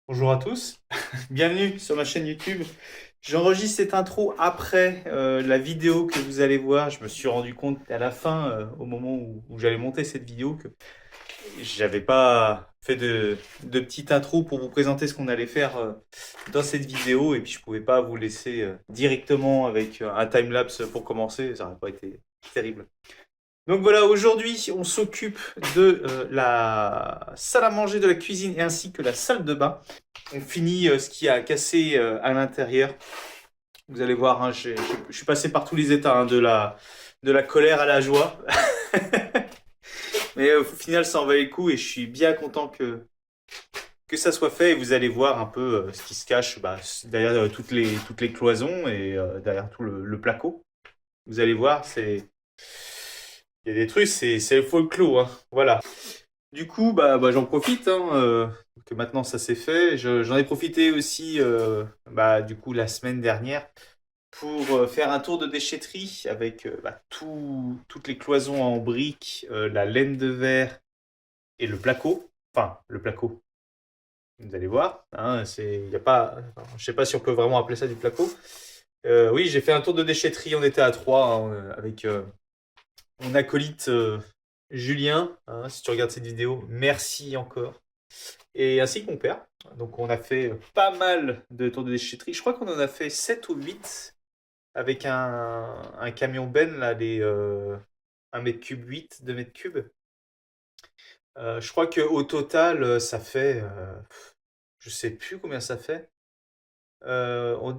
Bonjour à tous, bienvenue sur ma chaîne YouTube. J'enregistre cette intro après la vidéo que vous allez voir. Je me suis rendu compte à la fin, au moment où j'allais monter cette vidéo, que j'avais pas fait de petite intro pour vous présenter ce qu'on allait faire dans cette vidéo. Et puis je pouvais pas vous laisser directement avec un timelapse pour commencer, ça n'aurait pas été terrible. Donc voilà, aujourd'hui, on s'occupe de la salle à manger, de la cuisine et ainsi que la salle de bain. On finit ce qui a cassé à l'intérieur. Vous allez voir, hein, je suis passé par tous les états, hein, de la colère à la joie. Mais au final, ça en valait le coup et je suis bien content que ça soit fait. Et vous allez voir un peu ce qui se cache derrière toutes les cloisons et derrière tout le placo. Vous allez voir, il y a des trucs, c'est le folklore, hein. Voilà. Du coup, j'en profite, hein, que maintenant ça s'est fait. J'en ai profité aussi, du coup, la semaine dernière pour faire un tour de déchetterie avec toutes les cloisons en briques, la laine de verre et le placo. Enfin, le placo, vous allez voir. Hein, il y a pas, enfin, je sais pas si on peut vraiment appeler ça du placo. Oui, j'ai fait un tour de déchetterie. On était à trois hein, avec mon acolyte Julien. Hein, si tu regardes cette vidéo, merci encore. Et ainsi que mon père. Donc on a fait pas mal de tours de déchetterie. Je crois qu'on en a fait 7 ou 8 avec un camion Ben, là, les 1 mètre cube 8, 2 mètres cubes. Je crois qu'au total, ça fait, je sais plus combien ça fait. Moi,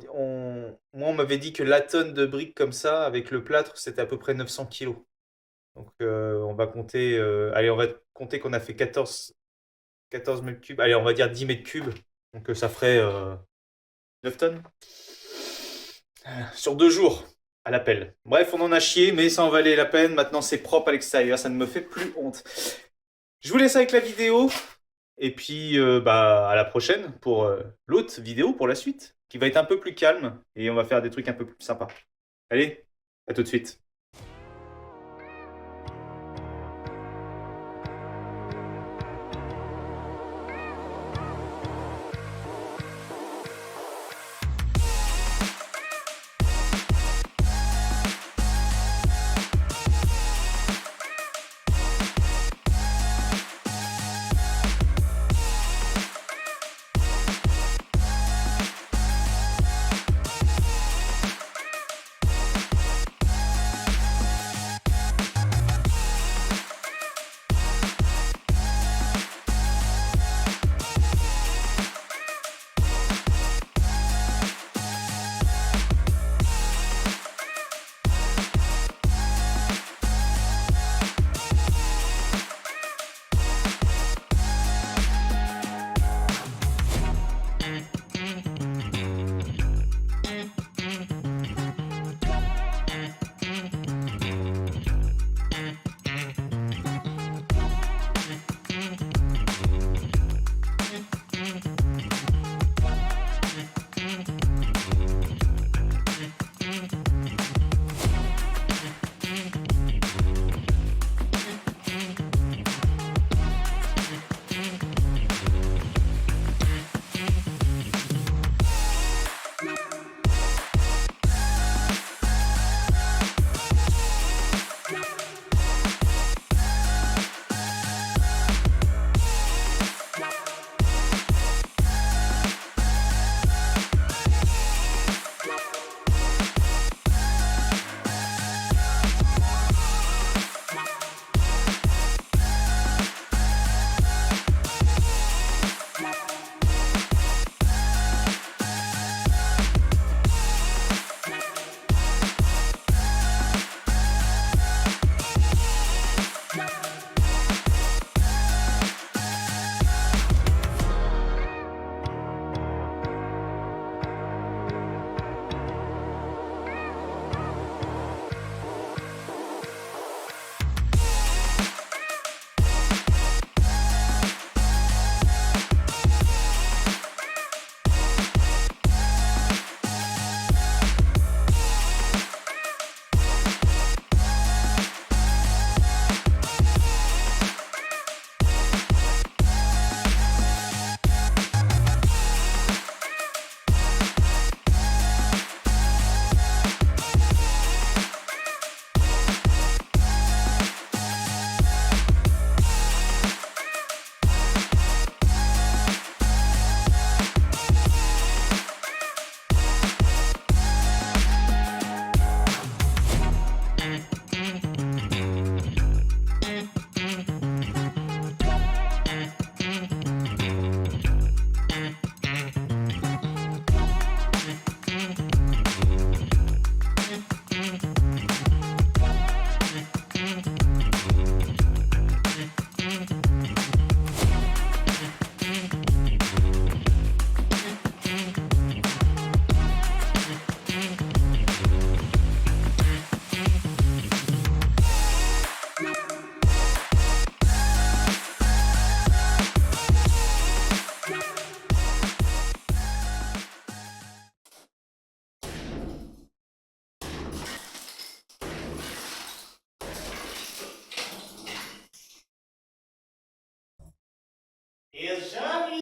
on m'avait dit que la tonne de briques comme ça, avec le plâtre, c'était à peu près 900 kilos. Donc on va compter, allez, on va compter qu'on a fait 14 mètres cubes. Allez, on va dire 10 mètres cubes. Donc ça ferait 9 tonnes sur 2 jours à l'appel. Bref, on en a chié, mais ça en valait la peine. Maintenant, c'est propre à l'extérieur, ça ne me fait plus honte. Je vous laisse avec la vidéo. Et puis, à la prochaine pour l'autre vidéo, pour la suite, qui va être un peu plus calme. Et on va faire des trucs un peu plus sympas. Allez, à tout de suite. Here's Johnny.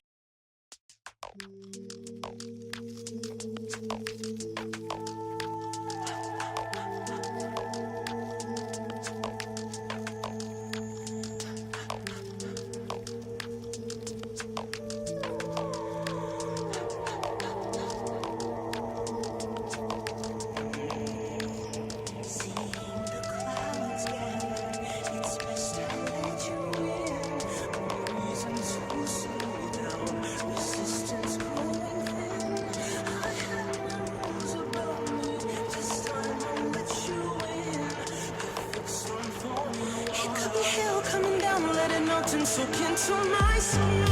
Coming down, let it melt and soak into my skin.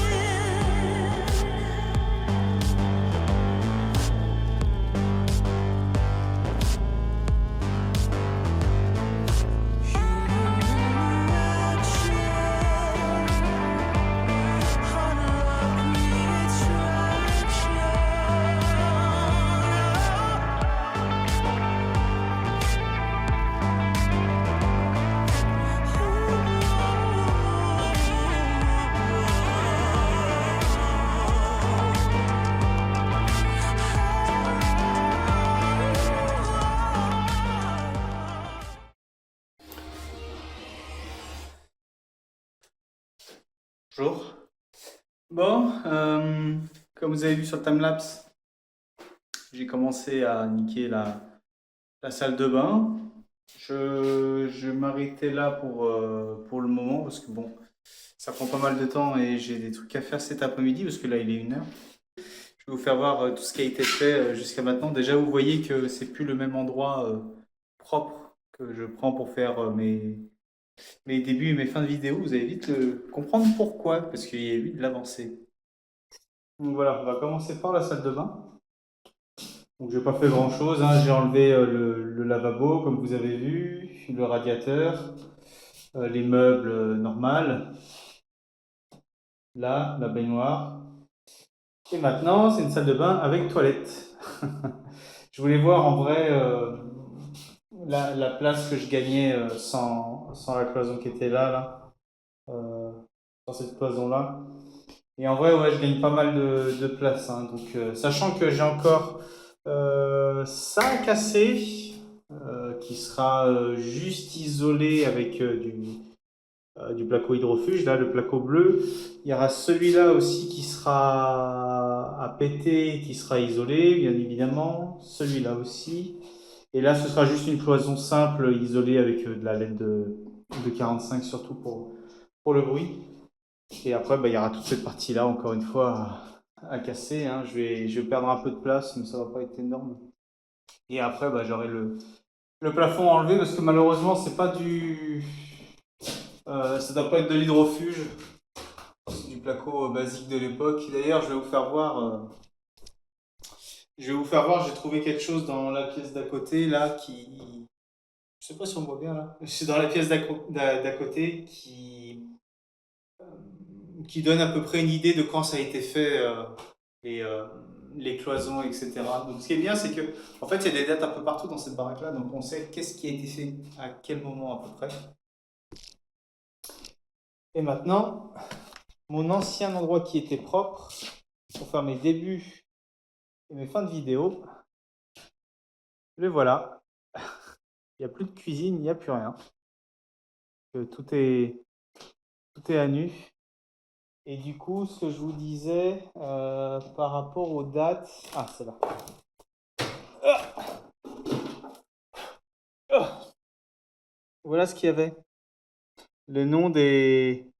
Bonjour. Bon, comme vous avez vu sur le timelapse, j'ai commencé à niquer la salle de bain. Je m'arrêtais là pour le moment parce que bon, ça prend pas mal de temps et j'ai des trucs à faire cet après-midi parce que là il est 1h. Je vais vous faire voir tout ce qui a été fait jusqu'à maintenant. Déjà, vous voyez que c'est plus le même endroit propre que je prends pour faire mes débuts et mes fins de vidéo. Vous allez vite comprendre pourquoi, parce qu'il y a eu de l'avancée. Donc voilà, on va commencer par la salle de bain. Donc j'ai pas fait grand chose, hein. J'ai enlevé le lavabo comme vous avez vu, le radiateur, les meubles normales, là, la baignoire. Et maintenant, c'est une salle de bain avec toilette. Je voulais voir en vrai la place que je gagnais sans la cloison qui était là, sans cette cloison-là. Et en vrai, ouais, je gagne pas mal de place, hein. Donc, sachant que j'ai encore ça à casser, qui sera juste isolé avec du placo hydrofuge, là, le placo bleu. Il y aura celui-là aussi qui sera à péter, qui sera isolé, bien évidemment. Celui-là aussi. Et là, ce sera juste une cloison simple isolée avec de la laine de 45, surtout pour le bruit. Et après, bah, il y aura toute cette partie-là, encore une fois, à casser, hein. Je vais perdre un peu de place, mais ça va pas être énorme. Et après, bah, j'aurai le plafond enlevé parce que malheureusement, c'est pas ça doit pas être de l'hydrofuge. C'est du placo basique de l'époque. D'ailleurs, je vais vous faire voir. J'ai trouvé quelque chose dans la pièce d'à côté, là, qui. Je sais pas si on voit bien, là. C'est dans la pièce d'à côté qui donne à peu près une idée de quand ça a été fait, les, euh, les cloisons, etc. Donc, ce qui est bien, c'est que, en fait, il y a des dates un peu partout dans cette baraque-là, donc on sait qu'est-ce qui a été fait à quel moment à peu près. Et maintenant, mon ancien endroit qui était propre pour faire mes débuts et mes fins de vidéo, le voilà. Il n'y a plus de cuisine, il n'y a plus rien. Tout est à nu. Et du coup, ce que je vous disais par rapport aux dates. Ah, c'est là. Voilà ce qu'il y avait. Le nom des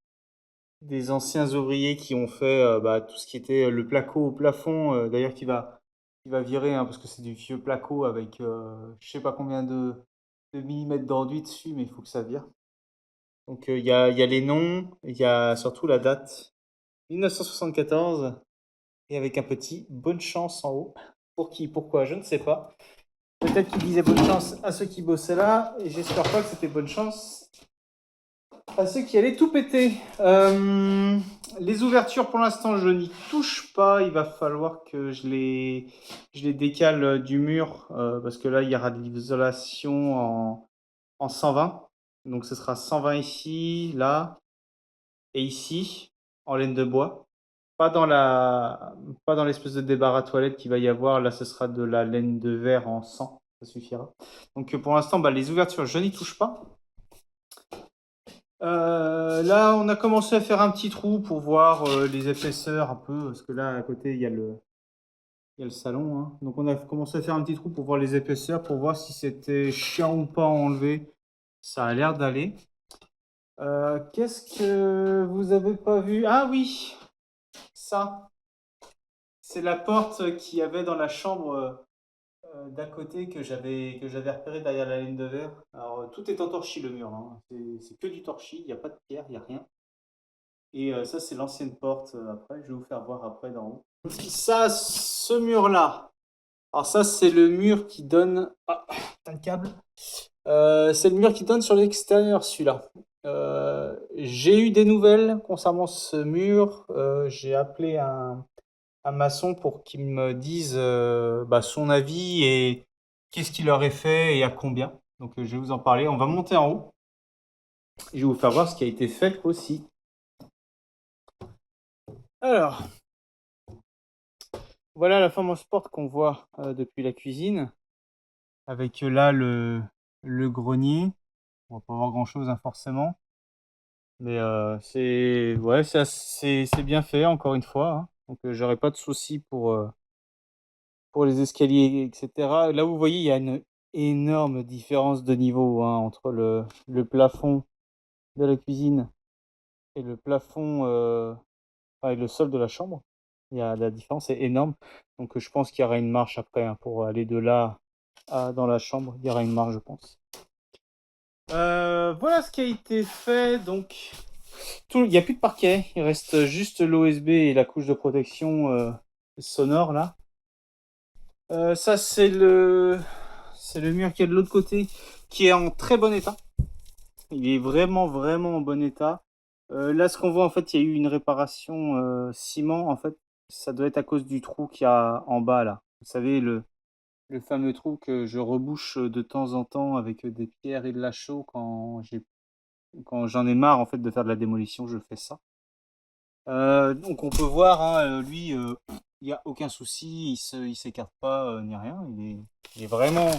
anciens ouvriers qui ont fait bah, tout ce qui était le placo au plafond, d'ailleurs qui va virer, hein, parce que c'est du vieux placo avec je sais pas combien de millimètres d'enduit dessus, mais il faut que ça vire. Donc il y a les noms, il y a surtout la date 1974 et avec un petit bonne chance en haut. Pour qui, pourquoi, je ne sais pas. Peut-être qu'il disait bonne chance à ceux qui bossaient là, et j'espère pas que c'était bonne chance à ceux qui allaient tout péter. Les ouvertures, pour l'instant, je n'y touche pas. Il va falloir que je les décale du mur, parce que là, il y aura de l'isolation en 120. Donc, ce sera 120 ici, là, et ici, en laine de bois. pas dans la, pas dans l'espèce de débarras toilette qu'il va y avoir. Là, ce sera de la laine de verre en sang. Ça suffira. Donc, pour l'instant, bah, les ouvertures, je n'y touche pas. Là, on a commencé à faire un petit trou pour voir les épaisseurs un peu, parce que là, à côté, il y a le salon, hein. Donc, on a commencé à faire un petit trou pour voir les épaisseurs, pour voir si c'était chiant ou pas à enlever. Ça a l'air d'aller. Qu'est-ce que vous avez pas vu? Ah oui, ça. C'est la porte qu'il y avait dans la chambre d'à côté que j'avais repéré derrière la laine de verre. Alors, tout est en torchis, le mur, hein. C'est que du torchis, il n'y a pas de pierre, il n'y a rien. Et ça, c'est l'ancienne porte. Après, je vais vous faire voir après d'en haut. Ça, ce mur-là. Alors ça, c'est le mur qui donne. Ah, t'as le câble. C'est le mur qui donne sur l'extérieur, celui-là. J'ai eu des nouvelles concernant ce mur. J'ai appelé un maçon pour qu'il me dise bah, son avis et qu'est-ce qu'il aurait fait et à combien. Donc je vais vous en parler. On va monter en haut. Et je vais vous faire voir ce qui a été fait aussi. Alors, voilà la fameuse porte qu'on voit depuis la cuisine. Avec là le grenier. On va pas voir grand-chose hein, forcément. Mais c'est ouais, c'est bien fait encore une fois, hein. Donc j'aurais pas de soucis pour les escaliers, etc. Là, vous voyez, il y a une énorme différence de niveau hein, entre le plafond de la cuisine et le plafond, enfin, et le sol de la chambre. La différence est énorme. Donc je pense qu'il y aura une marche après hein, pour aller de là dans la chambre. Il y aura une marche, je pense. Voilà ce qui a été fait. Donc, il n'y a plus de parquet. Il reste juste l'OSB et la couche de protection sonore là. Ça, c'est le mur qui est de l'autre côté, qui est en très bon état. Il est vraiment, vraiment en bon état. Là, ce qu'on voit, en fait, il y a eu une réparation ciment. En fait, ça doit être à cause du trou qu'il y a en bas là. Vous savez, le fameux trou que je rebouche de temps en temps avec des pierres et de la chaux quand j'en ai marre en fait de faire de la démolition, je fais ça. Donc on peut voir, hein, lui, il n'y a aucun souci, il s'écarte pas ni rien. Il est vraiment,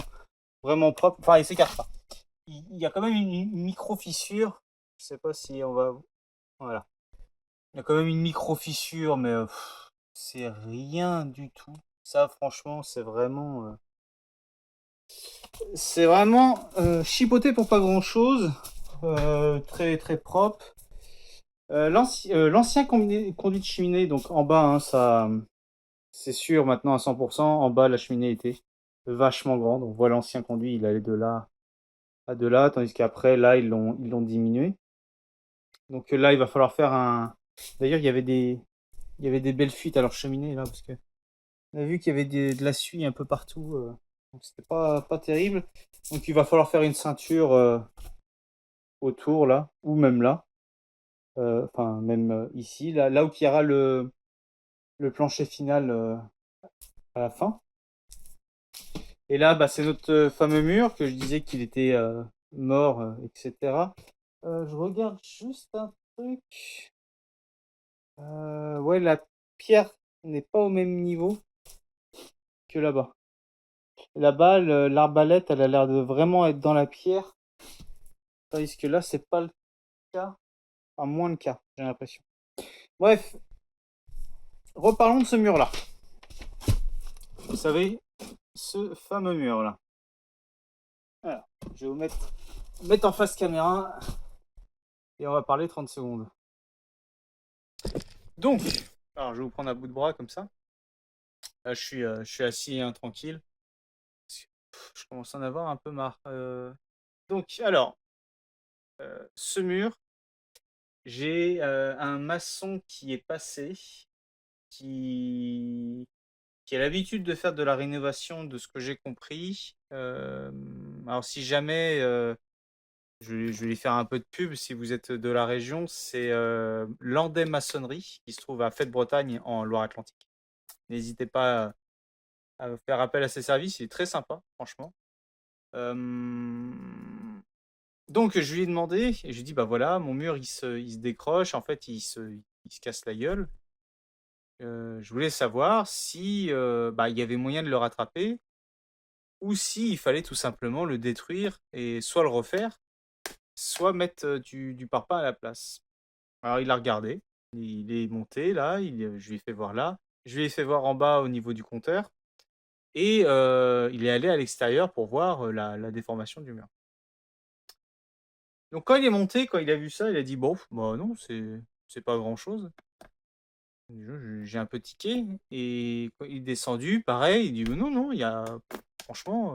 vraiment propre. Enfin, il s'écarte pas. Il y a quand même une micro fissure. Je sais pas si on va. Voilà. Il y a quand même une micro fissure, mais c'est rien du tout. Ça, franchement, c'est vraiment chipoté pour pas grand chose. Très très propre. L'ancien conduit de cheminée, donc en bas, hein, ça, c'est sûr maintenant à 100%. En bas, la cheminée était vachement grande. On voit l'ancien conduit, il allait de là à de là, tandis qu'après, là, ils l'ont diminué. Donc là, il va falloir faire un. D'ailleurs, il y avait des belles fuites à leur cheminée là, parce que on a vu qu'il y avait de la suie un peu partout. Donc c'était pas terrible. Donc il va falloir faire une ceinture autour là, ou même là. Enfin, même ici, là où il y aura le plancher final à la fin. Et là, bah, c'est notre fameux mur que je disais qu'il était mort, etc. Je regarde juste un truc. Ouais, la pierre n'est pas au même niveau que là-bas. Là-bas, l'arbalète, elle a l'air de vraiment être dans la pierre, tandis que là, c'est pas le cas. Enfin, moins le cas, j'ai l'impression. Bref, reparlons de ce mur-là. Vous savez, ce fameux mur-là. Alors, je vais vous mettre en face caméra et on va parler 30 secondes. Donc, alors je vais vous prendre à bout de bras comme ça. Là, je suis assis hein, tranquille. Je commence à en avoir un peu marre. Donc, alors, ce mur, j'ai un maçon qui est passé, qui, qui a l'habitude de faire de la rénovation, de ce que j'ai compris. Alors, si jamais je vais lui faire un peu de pub si vous êtes de la région, c'est Landais Maçonnerie qui se trouve à Fête-Bretagne en Loire-Atlantique. N'hésitez pas à faire appel à ses services, il est très sympa, franchement. Donc je lui ai demandé, et je lui ai dit bah voilà, mon mur il se décroche, en fait il se casse la gueule. je voulais savoir si il y avait moyen de le rattraper ou si il fallait tout simplement le détruire et soit le refaire, soit mettre du parpaing à la place. Alors il a regardé, il est monté là, je lui ai fait voir là, je lui ai fait voir en bas au niveau du compteur et il est allé à l'extérieur pour voir la déformation du mur. Donc quand il est monté, quand il a vu ça, il a dit bon, bah non, c'est pas grand chose. J'ai un peu tiqué et quand il est descendu, pareil, il dit non, non, il y a franchement,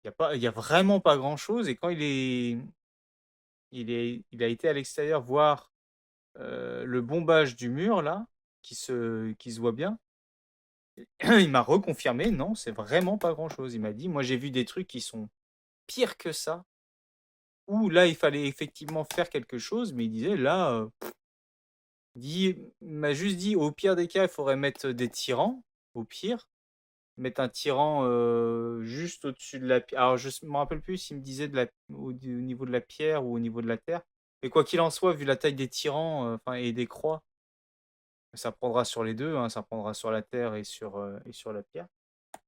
il y a vraiment pas grand chose. Et quand il a été à l'extérieur voir le bombage du mur là, qui se voit bien, il m'a reconfirmé, non, c'est vraiment pas grand chose. Il m'a dit, moi j'ai vu des trucs qui sont pires que ça, où là il fallait effectivement faire quelque chose, mais il disait là, il m'a juste dit au pire des cas, il faudrait mettre des tyrans, au pire, mettre un tyran juste au-dessus de la pierre. Alors je me rappelle plus s'il me disait au niveau de la pierre ou au niveau de la terre. Mais quoi qu'il en soit, vu la taille des tyrans enfin et des croix, ça prendra sur les deux, hein, ça prendra sur la terre et sur la pierre.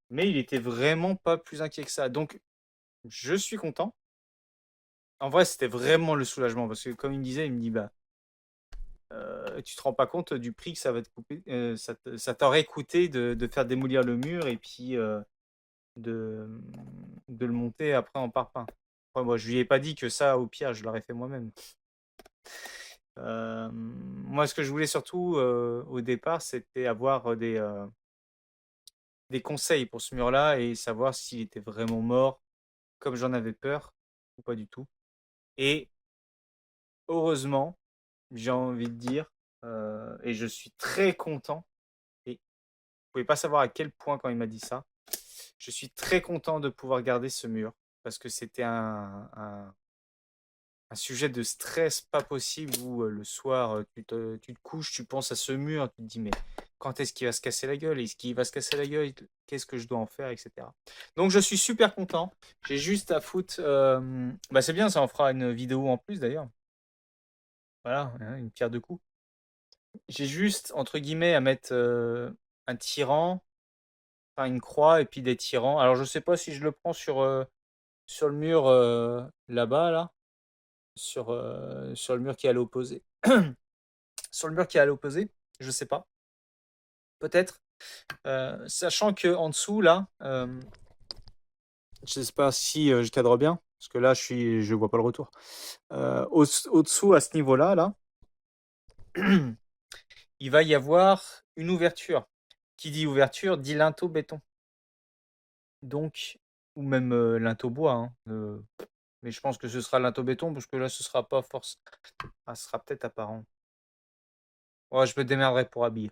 Mais il était vraiment pas plus inquiet que ça. Donc je suis content. En vrai, c'était vraiment le soulagement parce que comme il me disait, il me dit bah tu te rends pas compte du prix que ça va te couper, ça t'aurait coûté de faire démolir le mur et puis de, de le monter après en parpaing. Après, moi, je lui ai pas dit que ça, au pire, je l'aurais fait moi-même. Moi, ce que je voulais surtout au départ, c'était avoir des conseils pour ce mur-là et savoir s'il était vraiment mort, comme j'en avais peur, ou pas du tout. Et heureusement, j'ai envie de dire, et je suis très content, et vous pouvez pas savoir à quel point quand il m'a dit ça, je suis très content de pouvoir garder ce mur, parce que c'était un sujet de stress pas possible où le soir, tu te couches, tu penses à ce mur, tu te dis mais quand est-ce qu'il va se casser la gueule? Est-ce qu'il va se casser la gueule? Qu'est-ce que je dois en faire, etc. Donc je suis super content. J'ai juste à foutre. C'est bien, ça en fera une vidéo en plus d'ailleurs. Voilà, hein, une pierre deux coups. J'ai juste, entre guillemets, à mettre un tyran, enfin une croix et puis des tyrans. Alors je sais pas si je le prends sur le mur là-bas, là. Sur le mur qui est à l'opposé. Sur le mur qui est à l'opposé, je sais pas. Peut-être. Sachant que en dessous, là, je sais pas si je cadre bien, parce que là, je vois pas le retour. Au-dessous, à ce niveau-là, là, il va y avoir une ouverture. Qui dit ouverture dit linteau béton. Donc, ou même linteau bois. Hein, mais je pense que ce sera linteau béton, parce que là, ce sera pas force. Ah, ce sera peut-être apparent. Ouais, je me démerderai pour habiller.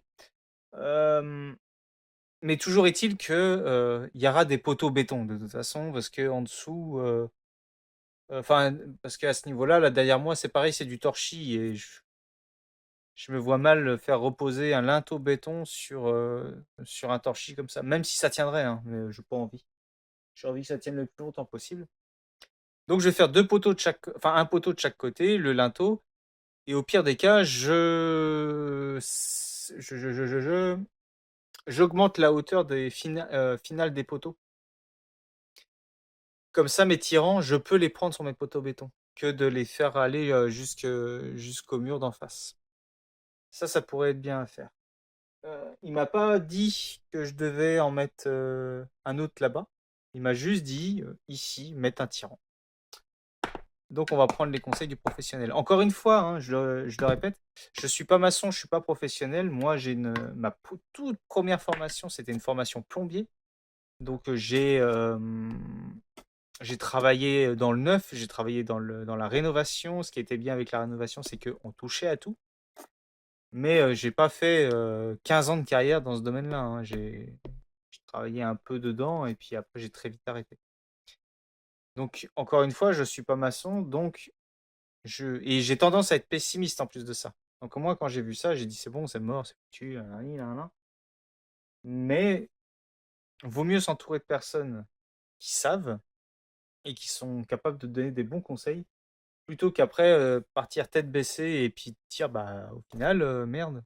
Mais toujours est-il que il y aura des poteaux béton de toute façon, parce que en dessous, enfin, parce qu'à ce niveau-là, là derrière moi, c'est pareil, c'est du torchis et je me vois mal faire reposer un linteau béton sur un torchis comme ça, même si ça tiendrait, hein, mais j'ai pas envie. J'ai envie que ça tienne le plus longtemps possible. Donc je vais faire deux poteaux de chaque, enfin un poteau de chaque côté, le linteau, et au pire des cas, j'augmente la hauteur des finales des poteaux. Comme ça, mes tyrans, je peux les prendre sur mes poteaux béton, que de les faire aller jusqu'au mur d'en face. Ça pourrait être bien à faire. Il m'a pas dit que je devais en mettre un autre là-bas. Il m'a juste dit, ici, mettre un tyran. Donc on va prendre les conseils du professionnel. Encore une fois, hein, je le répète, je suis pas maçon, je suis pas professionnel. Moi, ma toute première formation, c'était une formation plombier. Donc j'ai travaillé dans le neuf, j'ai travaillé dans la rénovation. Ce qui était bien avec la rénovation, c'est qu'on touchait à tout. Mais j'ai pas fait 15 ans de carrière dans ce domaine-là. Hein. J'ai travaillé un peu dedans et puis après j'ai très vite arrêté. Donc encore une fois, je suis pas maçon, donc et j'ai tendance à être pessimiste en plus de ça. Donc moi, quand j'ai vu ça, j'ai dit c'est bon, c'est mort, c'est foutu, nanani, nanana. Mais vaut mieux s'entourer de personnes qui savent et qui sont capables de donner des bons conseils plutôt qu'après partir tête baissée et puis te dire bah au final merde,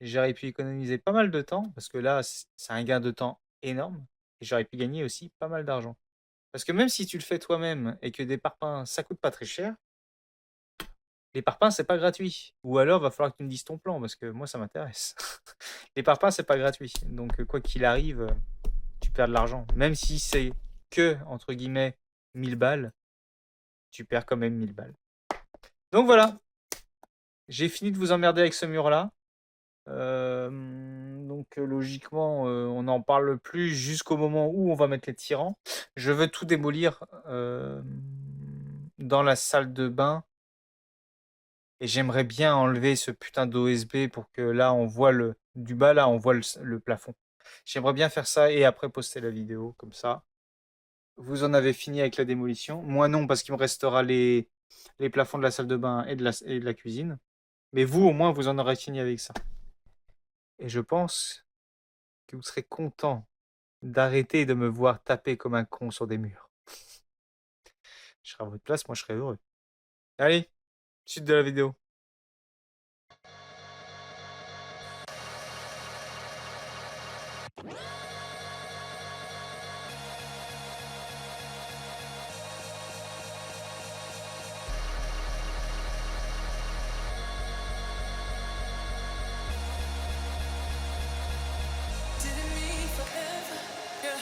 j'aurais pu économiser pas mal de temps, parce que là, c'est un gain de temps énorme, et j'aurais pu gagner aussi pas mal d'argent. Parce que même si tu le fais toi-même et que des parpaings, ça coûte pas très cher, les parpaings, c'est pas gratuit. Ou alors, va falloir que tu me dises ton plan, parce que moi, ça m'intéresse. Les parpaings, c'est pas gratuit. Donc, quoi qu'il arrive, tu perds de l'argent. Même si c'est que, entre guillemets, 1000 balles, tu perds quand même 1000 balles. Donc voilà, j'ai fini de vous emmerder avec ce mur-là. Donc logiquement, on n'en parle plus jusqu'au moment où on va mettre les tirants. Je veux tout démolir dans la salle de bain. Et j'aimerais bien enlever ce putain d'OSB pour que là, on voit du bas, là, on voit le plafond. J'aimerais bien faire ça et après poster la vidéo, comme ça. Vous en avez fini avec la démolition. Moi non, parce qu'il me restera les plafonds de la salle de bain et de la cuisine. Mais vous, au moins, vous en aurez fini avec ça. Et je pense que vous serez content d'arrêter de me voir taper comme un con sur des murs. Je serai à votre place, moi je serais heureux. Allez, suite de la vidéo. Didn't mean forever. Yeah.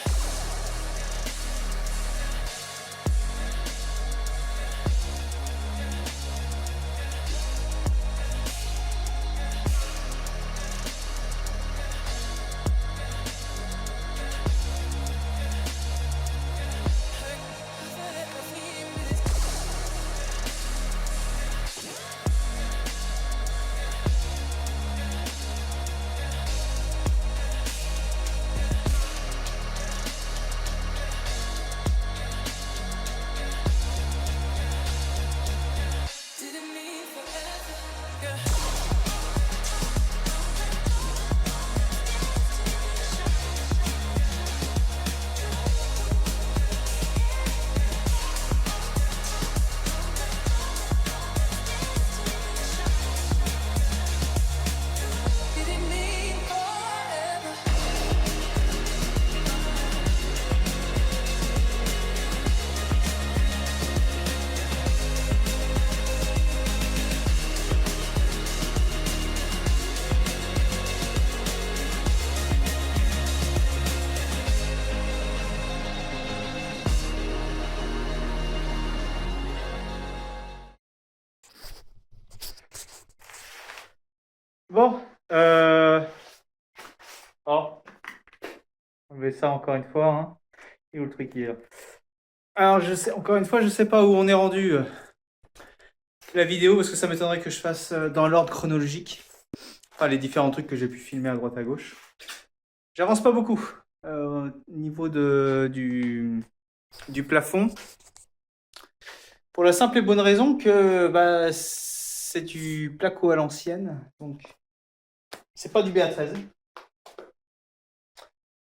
Didn't mean forever. Yeah. Didn't mean forever. Bon, oh, on met ça encore une fois, hein. Et où le truc il est là. Alors, encore une fois, je sais pas où on est rendu la vidéo parce que ça m'étonnerait que je fasse dans l'ordre chronologique. Enfin, les différents trucs que j'ai pu filmer à droite à gauche. J'avance pas beaucoup au niveau du plafond. Pour la simple et bonne raison que bah, c'est du placo à l'ancienne. Donc, c'est pas du BA13.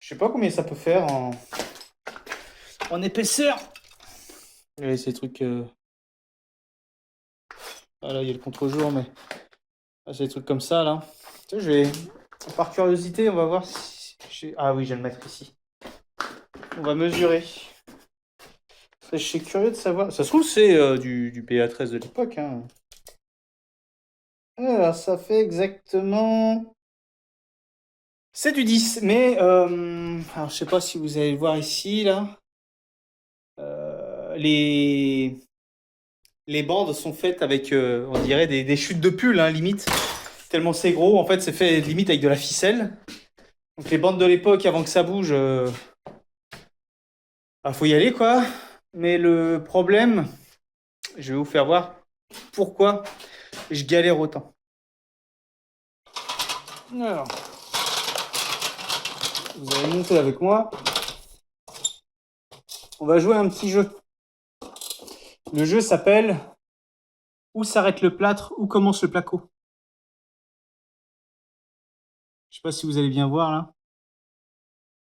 Je sais pas combien ça peut faire en épaisseur. Et ces trucs. Ah là, il y a le contre-jour, mais. Ah, c'est des trucs comme ça, là. Tu sais, par curiosité, on va voir si. Ah oui, je vais le mettre ici. On va mesurer. Je suis curieux de savoir. Ça se trouve, c'est du BA13 de l'époque. Hein. Alors, ça fait exactement. C'est du 10, mais alors je sais pas si vous allez le voir ici là. Les bandes sont faites avec, on dirait des chutes de pull, hein, limite. Tellement c'est gros, en fait, c'est fait limite avec de la ficelle. Donc les bandes de l'époque, avant que ça bouge, faut y aller quoi. Mais le problème, je vais vous faire voir pourquoi je galère autant. Alors, vous allez monter avec moi. On va jouer à un petit jeu. Le jeu s'appelle Où s'arrête le plâtre, où commence le placo. Je sais pas si vous allez bien voir là.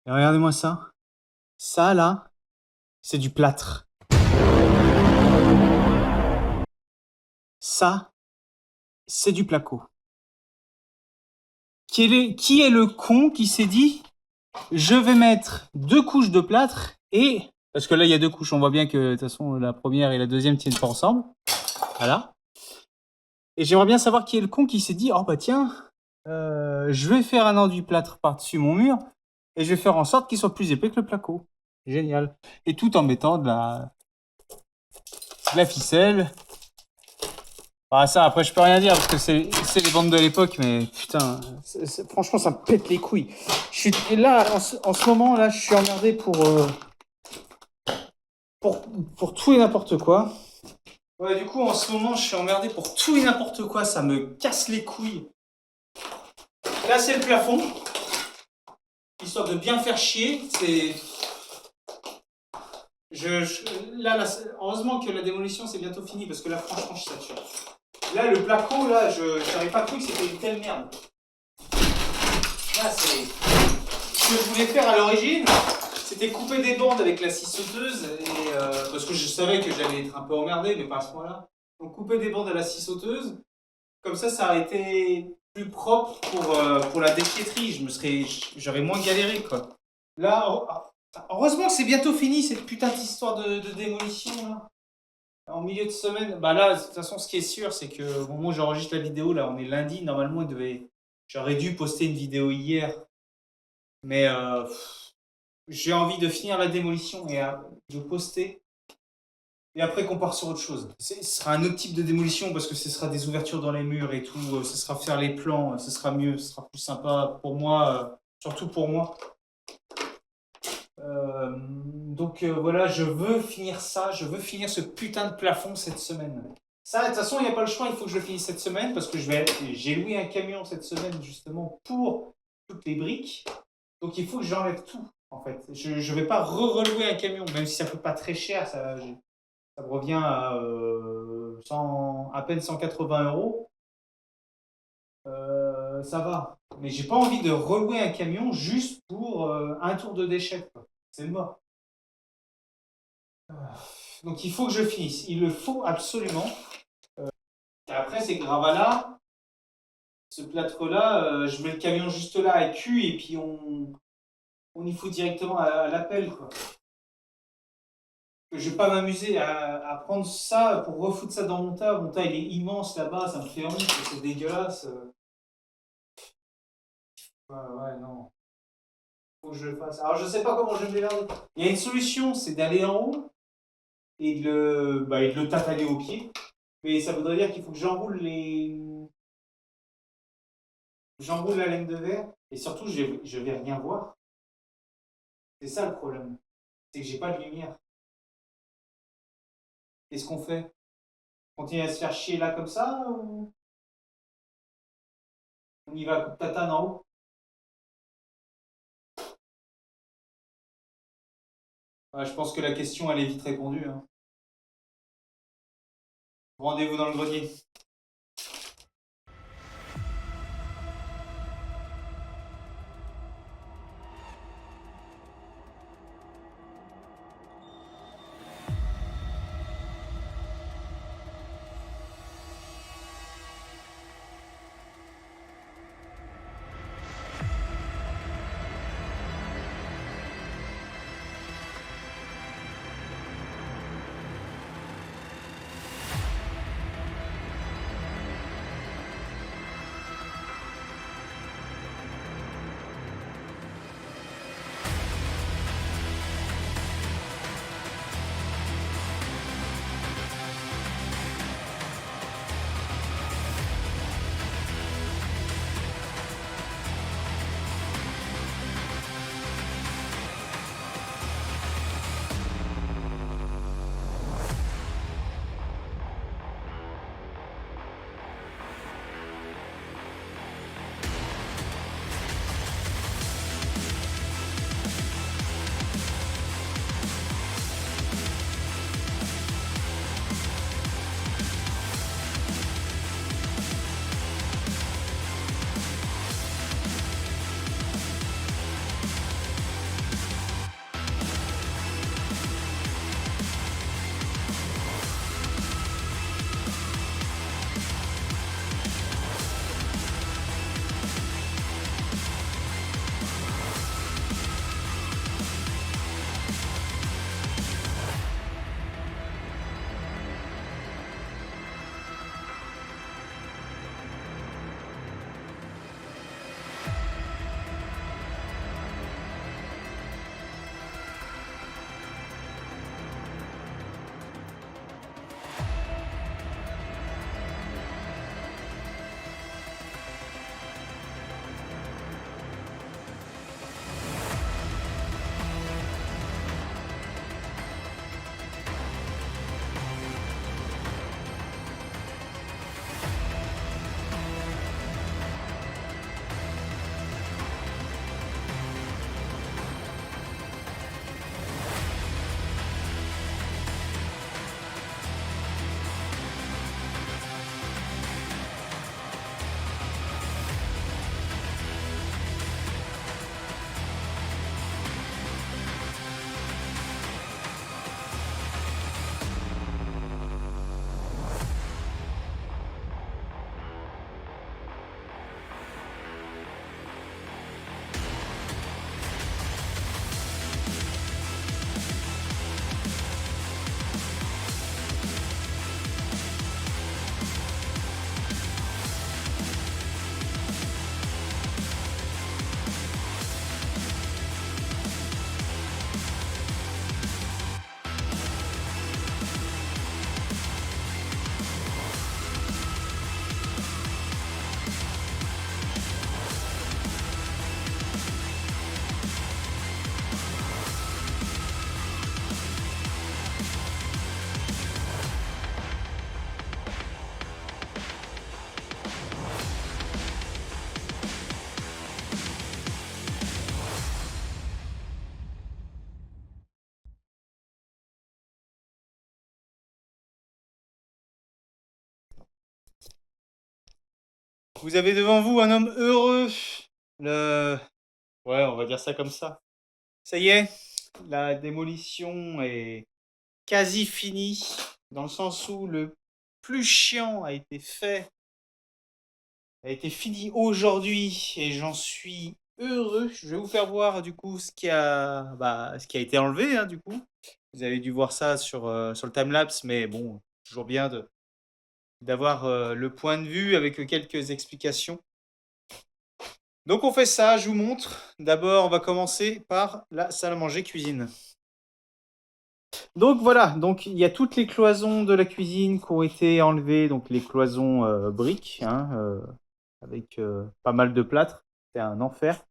Et regardez-moi ça. Ça là, c'est du plâtre. Ça, c'est du placo. Qui est le con qui s'est dit je vais mettre 2 couches de plâtre et... Parce que là, il y a 2 couches. On voit bien que, de toute façon, la première et la deuxième tiennent pas ensemble. Voilà. Et j'aimerais bien savoir qui est le con qui s'est dit, oh bah tiens, je vais faire un enduit plâtre par-dessus mon mur et je vais faire en sorte qu'il soit plus épais que le placo. Génial. Et tout en mettant de la ficelle. Ah ça, après, je peux rien dire parce que c'est les bandes de l'époque, mais putain, franchement, ça me pète les couilles. Et là, en ce moment, là, je suis emmerdé pour tout et n'importe quoi. Ouais, du coup, en ce moment, je suis emmerdé pour tout et n'importe quoi. Ça me casse les couilles. Là, c'est le plafond. Histoire de bien faire chier. C'est... Là, heureusement que la démolition, c'est bientôt fini. Parce que là, franchement, je sature. Là, le placo, là, j'aurais pas cru que c'était une telle merde. Là, c'est... Ce que je voulais faire à l'origine, c'était couper des bandes avec la scie sauteuse, et, parce que je savais que j'allais être un peu emmerdé, mais pas à ce point-là. Donc couper des bandes à la scie sauteuse, comme ça aurait été plus propre pour la déchetterie, j'aurais moins galéré, quoi. Là, heureusement que c'est bientôt fini, cette putain d'histoire de démolition, là. En milieu de semaine, bah là, de toute façon, ce qui est sûr, c'est que au moment où j'enregistre la vidéo, là, on est lundi, normalement, j'aurais dû poster une vidéo hier, mais j'ai envie de finir la démolition et de poster. Et après qu'on part sur autre chose. Ce sera un autre type de démolition parce que ce sera des ouvertures dans les murs et tout. Ce sera faire les plans. Ce sera mieux. Ce sera plus sympa pour moi. Surtout pour moi. Donc voilà, je veux finir ça. Je veux finir ce putain de plafond cette semaine. Ça, de toute façon, il n'y a pas le choix. Il faut que je le finisse cette semaine parce que j'ai loué un camion cette semaine justement pour toutes les briques. Donc il faut que j'enlève tout. En fait, je ne vais pas relouer un camion, même si ça ne coûte pas très cher, ça me revient à à peine 180 €. Ça va. Mais j'ai pas envie de relouer un camion juste pour un tour de déchets. C'est mort. Donc il faut que je finisse. Il le faut absolument. Et après, ces gravats-là, ce plâtre-là, je mets le camion juste là à cul et puis on y fout directement à l'appel, quoi. Je vais pas m'amuser à prendre ça pour refoutre ça dans mon tas. Mon tas, il est immense là-bas, ça me fait honte, c'est dégueulasse. Ouais, non. Faut que je le fasse. Alors, je sais pas comment je vais me démerder. Il y a une solution, c'est d'aller en haut et de le tataner au pied. Mais ça voudrait dire qu'il faut que j'enroule la laine de verre et surtout, je vais rien voir. C'est ça le problème. C'est que j'ai pas de lumière. Qu'est-ce qu'on fait? Continuer à se faire chier là comme ça ou on y va à coup de tatane en haut? Ouais, je pense que la question elle est vite répondue, hein. Rendez-vous dans le grenier. Vous avez devant vous un homme heureux. Le... Ouais, on va dire ça comme ça. Ça y est, la démolition est quasi finie, dans le sens où le plus chiant a été fait, a été fini aujourd'hui, et j'en suis heureux. Je vais vous faire voir du coup ce qui a été enlevé, hein, du coup. Vous avez dû voir ça sur le timelapse, mais bon, toujours bien d'avoir le point de vue avec quelques explications. Donc on fait ça, je vous montre. D'abord, on va commencer par la salle à manger cuisine. Donc voilà, donc il y a toutes les cloisons de la cuisine qui ont été enlevées, donc les cloisons briques, hein, avec pas mal de plâtre. C'est un enfer.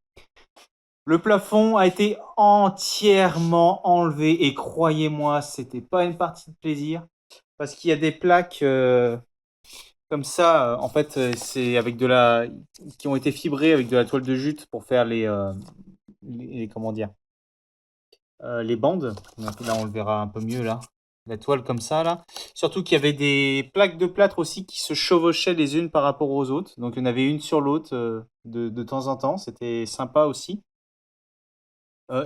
Le plafond a été entièrement enlevé et croyez-moi, c'était pas une partie de plaisir parce qu'il y a des plaques comme ça. En fait, c'est avec qui ont été fibrées avec de la toile de jute pour faire comment dire, les bandes. Donc là, on le verra un peu mieux là. La toile comme ça là. Surtout qu'il y avait des plaques de plâtre aussi qui se chevauchaient les unes par rapport aux autres. Donc il y en avait une sur l'autre de temps en temps. C'était sympa aussi.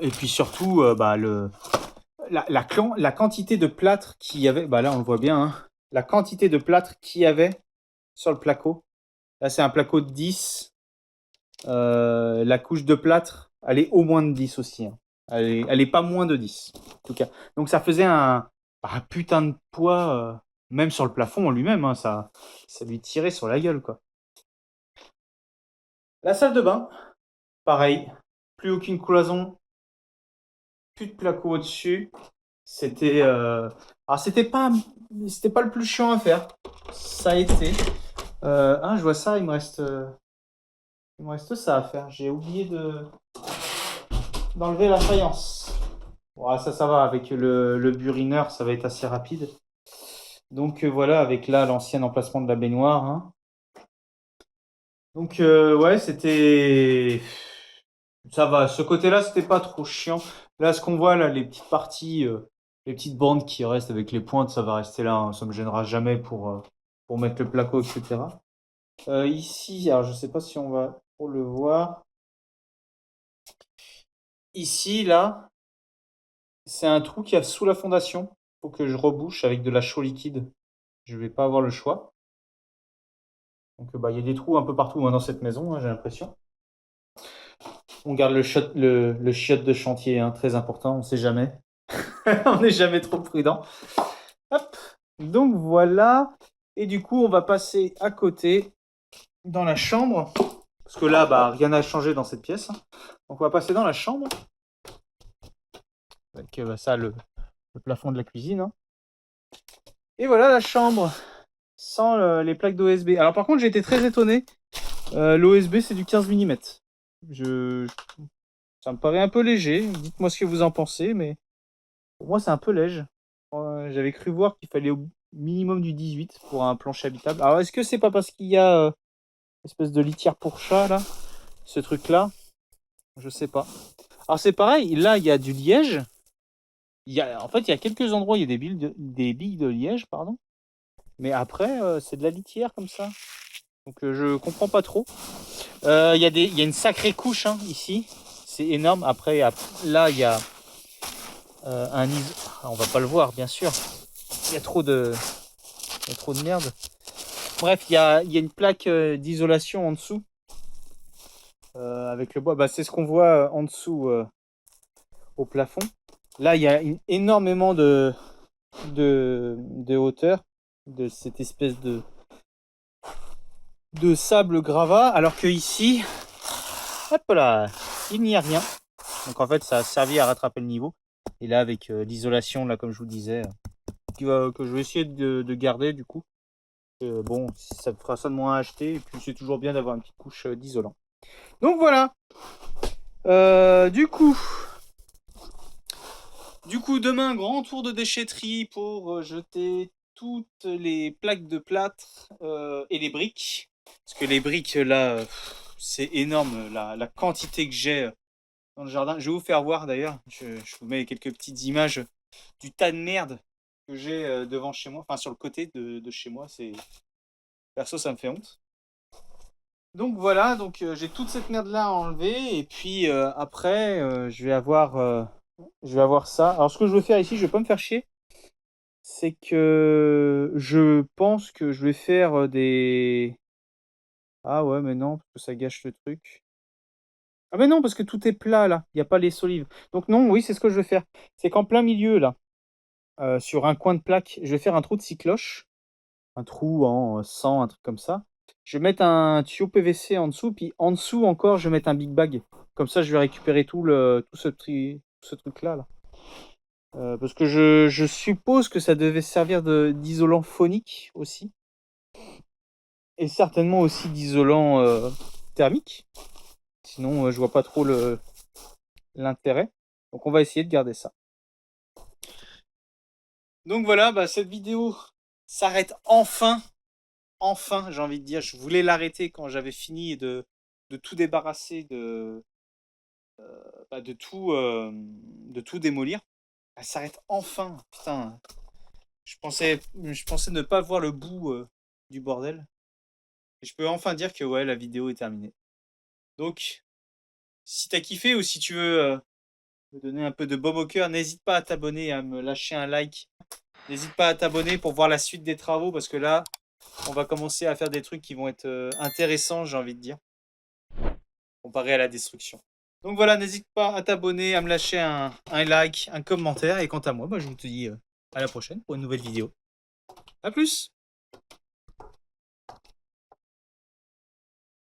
Et puis surtout, la quantité de plâtre qu'il y avait. Bah là, on le voit bien. Hein, la quantité de plâtre qu'il y avait sur le placo. Là, c'est un placo de 10. La couche de plâtre, elle est au moins de 10 aussi. Hein. Elle est pas moins de 10, en tout cas. Donc ça faisait un putain de poids, même sur le plafond en lui-même. Hein, ça lui tirait sur la gueule, quoi. La salle de bain, pareil. Plus aucune cloison, plus de placo au-dessus. C'était. Alors c'était pas le plus chiant à faire. Ça a été. Je vois ça, il me reste ça à faire. J'ai oublié d'enlever la faïence. Bon, ça va. Avec le burineur, ça va être assez rapide. Donc voilà, avec là l'ancien emplacement de la baignoire. Hein. Donc ouais, c'était. Ça va. Ce côté-là, c'était pas trop chiant. Là, ce qu'on voit là, les petites parties, les petites bandes qui restent avec les pointes, ça va rester là. Hein. Ça me gênera jamais pour mettre le placo, etc. Ici, alors je sais pas si on va trop le voir. Ici, là, c'est un trou qu'il y a sous la fondation. Faut que je rebouche avec de la chaux liquide. Je vais pas avoir le choix. Donc, il y a des trous un peu partout hein, dans cette maison, hein, j'ai l'impression. On garde le chiotte de chantier, hein, très important, on sait jamais. On n'est jamais trop prudent. Hop. Donc voilà. Et du coup, on va passer à côté dans la chambre. Parce que là, rien n'a changé dans cette pièce. Hein. Donc on va passer dans la chambre. Avec ça, le plafond de la cuisine. Hein. Et voilà la chambre. Sans les plaques d'OSB. Alors par contre, j'ai été très étonné. L'OSB, c'est du 15 mm. Ça me paraît un peu léger. Dites-moi ce que vous en pensez, mais pour moi, c'est un peu léger. J'avais cru voir qu'il fallait au minimum du 18 pour un plancher habitable. Alors, est-ce que c'est pas parce qu'il y a espèce de litière pour chat, là, ce truc-là? Je sais pas. Alors, c'est pareil. Là, il y a du liège. En fait, il y a quelques endroits, il y a des billes de liège, pardon. Mais après, c'est de la litière comme ça. Donc, je comprends pas trop. Il y a une sacrée couche hein, ici. C'est énorme. Après, là, il y a on va pas le voir, bien sûr. Il y a trop de merde. Bref, il y a une plaque d'isolation en dessous. Avec le bois. C'est ce qu'on voit en dessous au plafond. Là, il y a énormément de hauteur de cette espèce de sable gravat. Alors que ici, hop là, il n'y a rien. Donc en fait, ça a servi à rattraper le niveau. Et là, avec l'isolation, là, comme je vous disais, que je vais essayer de garder du coup. Bon, ça me fera ça de moins à acheter. Et puis c'est toujours bien d'avoir une petite couche d'isolant. Donc voilà. Du coup, demain, grand tour de déchetterie pour jeter toutes les plaques de plâtre et les briques. Parce que les briques, là, c'est énorme la quantité que j'ai dans le jardin. Je vais vous faire voir d'ailleurs. Je vous mets quelques petites images du tas de merde que j'ai devant chez moi. Enfin, sur le côté de chez moi. Perso, ça me fait honte. Donc voilà, donc j'ai toute cette merde là à enlever et puis après je vais avoir ça. Alors ce que je veux faire ici, je vais pas me faire chier, c'est que je pense que je vais faire des ah ouais, mais non, parce que ça gâche le truc. Ah mais non, parce que tout est plat là, il y a pas les solives. Donc non, oui, c'est ce que je vais faire. C'est qu'en plein milieu là, sur un coin de plaque, je vais faire un trou de cycloche, un trou en 100, un truc comme ça. Je vais mettre un tuyau PVC en dessous, puis en dessous encore, je vais mettre un big bag. Comme ça, je vais récupérer tout ce truc-là. Là. Parce que je suppose que ça devait servir d'isolant phonique aussi. Et certainement aussi d'isolant thermique. Sinon, je vois pas trop l'intérêt. Donc, on va essayer de garder ça. Donc voilà, bah, cette vidéo s'arrête enfin. Enfin, j'ai envie de dire, je voulais l'arrêter quand j'avais fini de tout débarrasser, bah, de tout démolir. Elle s'arrête enfin. Putain, je pensais ne pas voir le bout du bordel. Et je peux enfin dire que ouais, la vidéo est terminée. Donc, si t'as kiffé ou si tu veux me donner un peu de baume au cœur, n'hésite pas à t'abonner, à me lâcher un like. N'hésite pas à t'abonner pour voir la suite des travaux parce que là, on va commencer à faire des trucs qui vont être intéressants, j'ai envie de dire, comparé à la destruction. Donc voilà, n'hésite pas à t'abonner, à me lâcher un like, un commentaire. Et quant à moi, bah, je vous dis à la prochaine pour une nouvelle vidéo. A plus!